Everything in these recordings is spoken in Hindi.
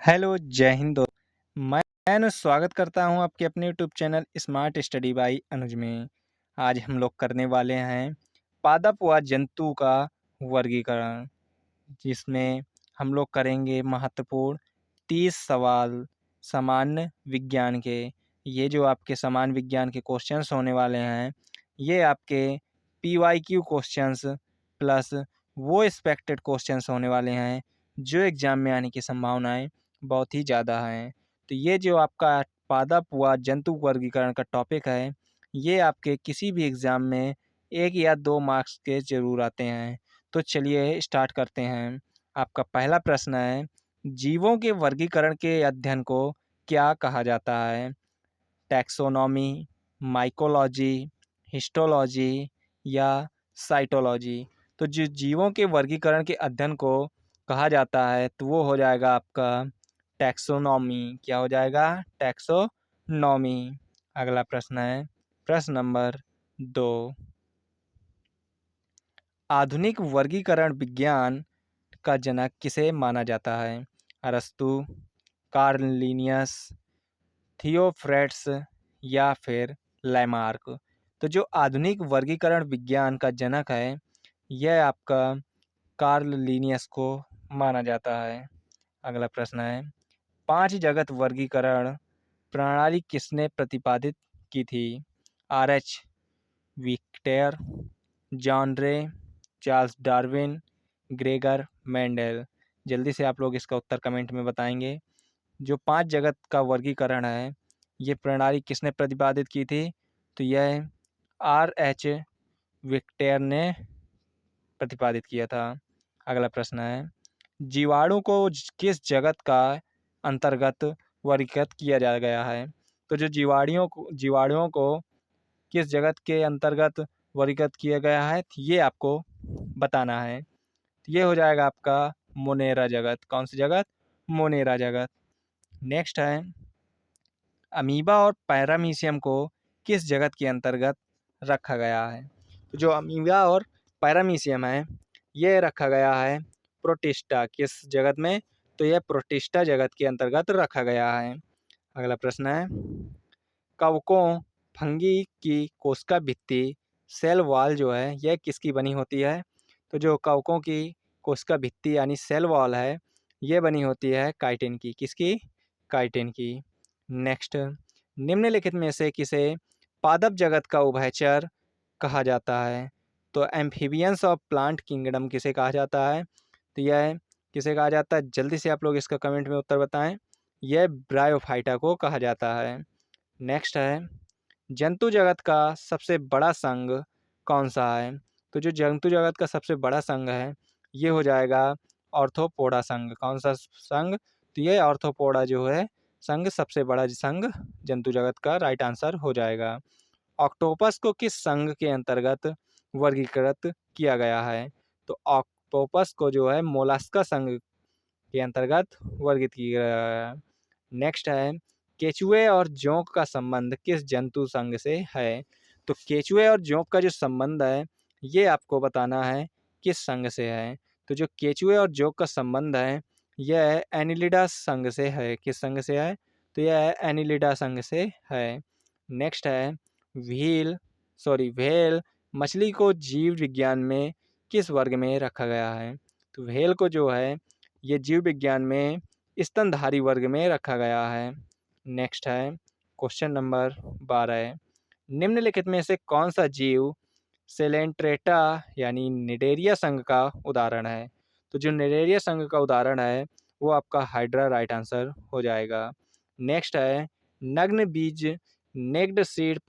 हेलो, जय हिंद मैं स्वागत करता हूं आपके अपने YouTube channel smart study by Anuj में। आज हम लोग करने वाले हैं पादप व जंतु का वर्गीकरण, जिसमें हम लोग करेंगे महत्वपूर्ण 30 सवाल सामान्य विज्ञान के। ये जो आपके सामान्य विज्ञान के क्वेश्चंस होने वाले हैं, ये आपके PYQ क्वेश्चंस प्लस वो एक्सपेक्टेड क्वेश्चंस होने वाले हैं जो एग्ज़ाम में आने की संभावनाएं बहुत ही ज़्यादा हैं। तो ये जो आपका पादप व जंतु वर्गीकरण का टॉपिक है, ये आपके किसी भी एग्ज़ाम में 1 या 2 मार्क्स के ज़रूर आते हैं। तो चलिए स्टार्ट करते हैं। आपका पहला प्रश्न है, जीवों के वर्गीकरण के अध्ययन को क्या कहा जाता है? टैक्सोनॉमी, माइकोलॉजी, हिस्टोलॉजी या साइटोलॉजी। तो जो जीवों के वर्गीकरण के अध्ययन को कहा जाता है, तो वो हो जाएगा आपका टैक्सोनॉमी। क्या हो जाएगा? टैक्सोनॉमी। अगला प्रश्न है, प्रश्न नंबर 2, आधुनिक वर्गीकरण विज्ञान का जनक किसे माना जाता है? अरस्तु, कार्ल लिनियस, थियोफ्रेट्स या फिर लैमार्क। तो जो आधुनिक वर्गीकरण विज्ञान का जनक है, यह आपका कार्ल लिनियस को माना जाता है। अगला प्रश्न है, 5 जगत वर्गीकरण प्रणाली किसने प्रतिपादित की थी? RH Victor, John Ray, Charles Darwin, Gregor Mendel. जल्दी से आप लोग इसका उत्तर कमेंट में बताएंगे। जो 5 जगत का वर्गीकरण है, ये प्रणाली किसने प्रतिपादित की थी? तो यह RH विक्टर ने प्रतिपादित किया था। अगला प्रश्न है, जीवाणु को किस जगत का अंतर्गत वर्गीकृत किया जा गया है? तो जो जीवाणुओं को किस जगत के अंतर्गत वर्गीकृत किया गया है, ये आपको बताना है। ये हो जाएगा आपका मोनेरा जगत। कौन सी जगत? मोनेरा जगत। नेक्स्ट है, अमीबा और पैरामीशियम को किस जगत के अंतर्गत रखा गया है? तो जो अमीबा और पैरामीशियम है, ये रखा गया है प्रोटिस्टा। किस जगत में? तो यह प्रोटिस्टा जगत के अंतर्गत रखा गया है। अगला प्रश्न है, कवकों फंगी की कोशिका भित्ति सेल वॉल जो है, यह किसकी बनी होती है? तो जो कवकों की कोशिका भित्ति यानी सेल वॉल है, ये बनी होती है काइटिन की। किसकी? काइटिन की। नेक्स्ट, निम्नलिखित में से किसे पादप जगत का उभयचर कहा जाता है? तो एम्फीबियंस ऑफ प्लांट किंगडम किसे कहा जाता है? तो यह किसे कहा जाता है? जल्दी से आप लोग इसका कमेंट में उत्तर बताएं। यह ब्रायोफाइटा को कहा जाता है। नेक्स्ट है, जंतु जगत का सबसे बड़ा संघ कौन सा है? तो जो जंतु जगत का सबसे बड़ा संघ है, ये हो जाएगा ऑर्थोपोडा संघ। कौन सा संघ? तो ये ऑर्थोपोडा जो है संघ सबसे बड़ा संघ जंतु जगत का राइट आंसर हो जाएगा। ऑक्टोपस को किस संघ के अंतर्गत वर्गीकृत किया गया है? तो ऑक्टोपस को जो है मोलास्का संघ के अंतर्गत वर्गीकृत किया गया है। नेक्स्ट है, केचुए और जोंक का संबंध किस जंतु संघ से है? तो केचुए और जोंक का जो संबंध है, ये आपको बताना है किस संघ से है। तो जो केचुए और जोंक का संबंध है, यह एनिलिडा संघ से है। किस संघ से है? तो यह एनिलिडा संघ से है। नेक्स्ट है, व्हेल मछली को जीव विज्ञान में किस वर्ग में रखा गया है? तो व्हेल को जो है, ये जीव विज्ञान में स्तनधारी वर्ग में रखा गया है। नेक्स्ट है, क्वेश्चन नंबर 12, निम्नलिखित में से कौन सा जीव सेलेंट्रेटा यानी निडेरिया संघ का उदाहरण है? तो जो निडेरिया संघ का उदाहरण है, वो आपका हाइड्रा राइट आंसर हो जाएगा। नेक्स्ट है, नग्न बीज नेक्ड सीड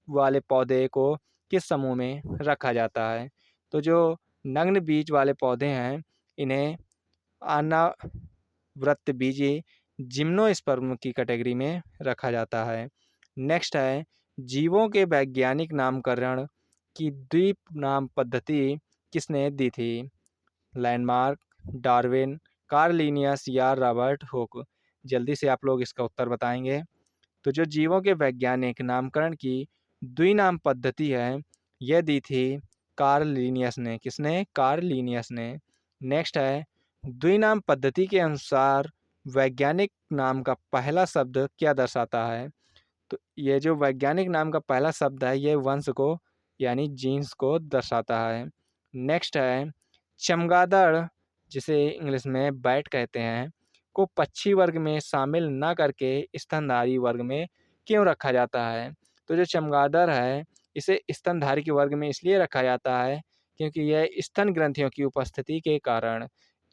वाले पौधे को किस समूह में रखा जाता है? तो जो नग्न बीज वाले पौधे हैं, इन्हें अनावृतबीजी जिम्नोस्पर्म की कैटेगरी में रखा जाता है। नेक्स्ट है, जीवों के वैज्ञानिक नामकरण की द्वीप नाम पद्धति किसने दी थी? लैंडमार्क, डार्विन, कार्ल लिनियस या रॉबर्ट हुक। जल्दी से आप लोग इसका उत्तर बताएंगे। तो जो जीवों के वैज्ञानिक नामकरण की द्विनाम पद्धति है, यह दी थी कार्ल लिनियस ने। किसने? कार्ल लिनियस ने। नेक्स्ट है, द्विनाम पद्धति के अनुसार वैज्ञानिक नाम का पहला शब्द क्या दर्शाता है? तो ये जो वैज्ञानिक नाम का पहला शब्द है ये वंश को यानी जीन्स को दर्शाता है। नेक्स्ट है चमगादड़, जिसे इंग्लिश में बैट कहते हैं, को पक्षी वर्ग में शामिल न करके स्तनधारी वर्ग में क्यों रखा जाता है? तो जो चमगादड़ है इसे स्तनधारी के वर्ग में इसलिए रखा जाता है क्योंकि यह स्तन ग्रंथियों की उपस्थिति के कारण,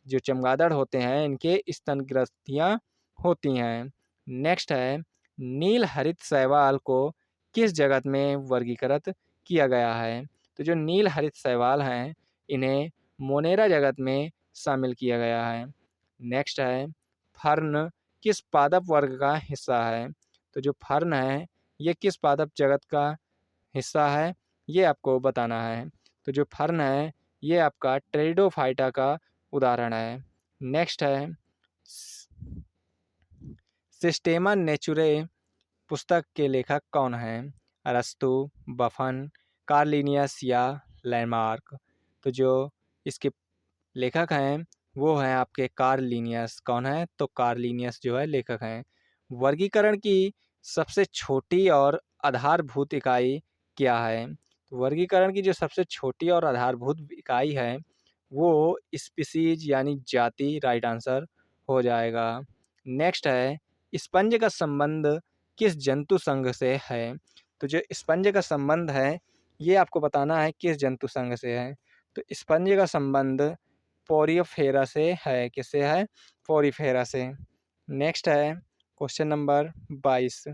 जो चमगादड़ होते हैं इनके स्तन ग्रंथियाँ होती हैं। नेक्स्ट है नील हरित शैवाल को किस जगत में वर्गीकृत किया गया है? तो जो नील हरित शैवाल हैं इन्हें मोनेरा जगत में शामिल किया गया है। नेक्स्ट है फर्न किस पादप वर्ग का हिस्सा है? तो जो फर्न है ये किस पादप जगत का हिस्सा है ये आपको बताना है। तो जो फर्न है ये आपका टेरिडोफाइटा का उदाहरण है। नेक्स्ट है सिस्टेमा नेचुरे पुस्तक के लेखक कौन हैं? अरस्तु, बफन, कार्लिनियस या लैमार्क? तो जो इसके लेखक हैं वो हैं आपके कार्लिनियस। कौन है? तो कार्लिनियस जो है लेखक हैं। वर्गीकरण की सबसे छोटी और आधारभूत इकाई क्या है? तो वर्गीकरण की जो सबसे छोटी और आधारभूत इकाई है वो स्पीसीज यानी जाति, राइट आंसर हो जाएगा। नेक्स्ट है स्पंज का संबंध किस जंतु संघ से है? तो जो स्पंज का संबंध है ये आपको बताना है किस जंतु संघ से है। तो स्पंज का संबंध पोरिफेरा से है। किससे है? पोरिफेरा से। नेक्स्ट है क्वेश्चन नंबर 22।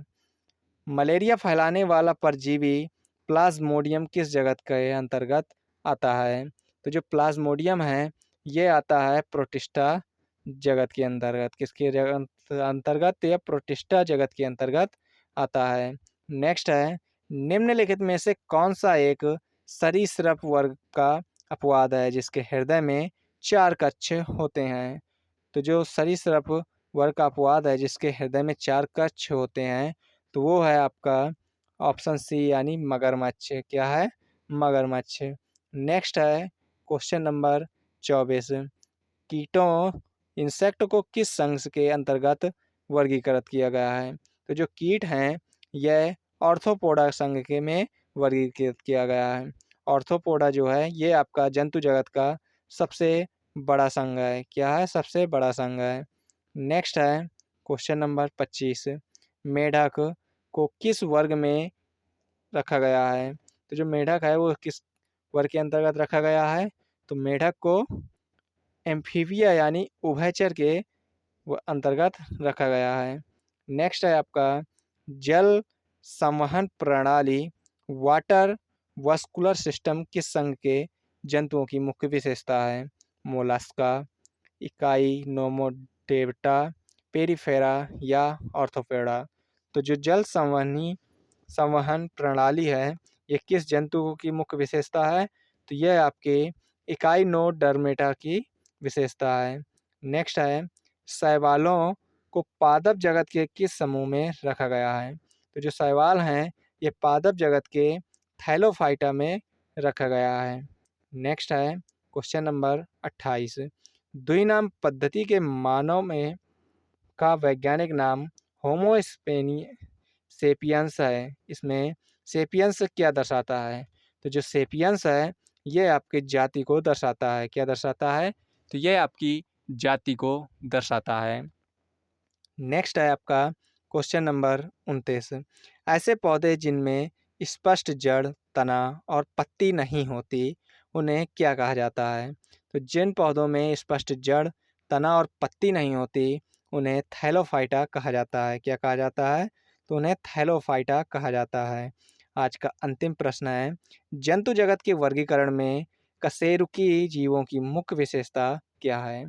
मलेरिया फैलाने वाला परजीवी प्लाज्मोडियम किस जगत के अंतर्गत आता है? तो जो प्लाज्मोडियम है ये आता है प्रोटिस्टा जगत के अंतर्गत। किसके अंतर्गत? तो यह प्रोटिस्टा जगत के अंतर्गत आता है। नेक्स्ट है निम्नलिखित में से कौन सा एक सरीसृप वर्ग का अपवाद है जिसके हृदय में 4 कक्ष होते हैं? तो जो सरीसृप वर्ग का अपवाद है जिसके हृदय में 4 कक्ष होते हैं तो वो है आपका ऑप्शन सी यानी मगरमच्छ। क्या है? मगरमच्छ। नेक्स्ट है क्वेश्चन नंबर 24। कीटों इंसेक्ट को किस संघ के अंतर्गत वर्गीकृत किया गया है? तो जो कीट हैं यह ऑर्थोपोडा संघ के में वर्गीकृत किया गया है। ऑर्थोपोडा जो है ये आपका जंतु जगत का सबसे बड़ा संघ है। क्या है? सबसे बड़ा संघ है। नेक्स्ट है क्वेश्चन नंबर 25। मेढक को किस वर्ग में रखा गया है? तो जो मेढक है वो किस वर्ग के अंतर्गत रखा गया है? तो मेढक को एम्फीबिया यानी उभयचर के अंतर्गत रखा गया है। नेक्स्ट है आपका जल संवहन प्रणाली वाटर वस्कुलर सिस्टम किस संघ के जंतुओं की मुख्य विशेषता है? मोलस्का, इकाई नोमोडेटा, पेरिफेरा या ऑर्थोपेडा? तो जो जल संवहन प्रणाली है ये किस जंतु की मुख्य विशेषता है? तो यह आपके इकाइनोडर्मेटा की विशेषता है। नेक्स्ट है शैवालों को पादप जगत के किस समूह में रखा गया है? तो जो शैवाल हैं ये पादप जगत के थैलोफाइटा में रखा गया है। नेक्स्ट है क्वेश्चन नंबर 28। द्विनाम पद्धति के मानव में का वैज्ञानिक नाम होमोस्पेनी सेपियंस है। इसमें सेपियंस क्या दर्शाता है? तो जो सेपियंस है ये आपकी जाति को दर्शाता है। क्या दर्शाता है? तो ये आपकी जाति को दर्शाता है। नेक्स्ट है आपका क्वेश्चन नंबर 29। ऐसे पौधे जिनमें स्पष्ट जड़, तना और पत्ती नहीं होती उन्हें क्या कहा जाता है? तो जिन पौधों में स्पष्ट जड़, तना और पत्ती नहीं होती उन्हें थैलोफाइटा कहा जाता है। क्या कहा जाता है? तो उन्हें थैलोफाइटा कहा जाता है। आज का अंतिम प्रश्न है जंतु जगत के वर्गीकरण में कशेरुकी जीवों की मुख्य विशेषता क्या है?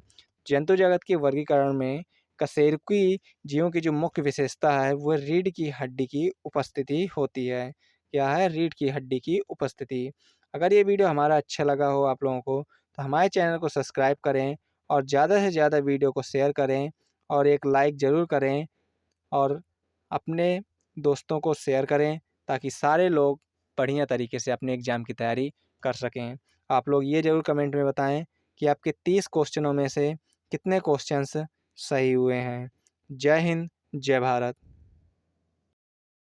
जंतु जगत के वर्गीकरण में कशेरुकी जीवों की जो मुख्य विशेषता है वो रीढ़ की हड्डी की उपस्थिति होती है। क्या है? रीढ़ की हड्डी की उपस्थिति। अगर ये वीडियो हमारा अच्छा लगा हो आप लोगों को तो हमारे चैनल को सब्सक्राइब करें और ज़्यादा से ज़्यादा वीडियो को शेयर करें और एक लाइक ज़रूर करें और अपने दोस्तों को शेयर करें ताकि सारे लोग बढ़िया तरीके से अपने एग्ज़ाम की तैयारी कर सकें। आप लोग ये ज़रूर कमेंट में बताएं कि आपके 30 क्वेश्चनों में से कितने क्वेश्चंस सही हुए हैं। जय हिंद, जय भारत।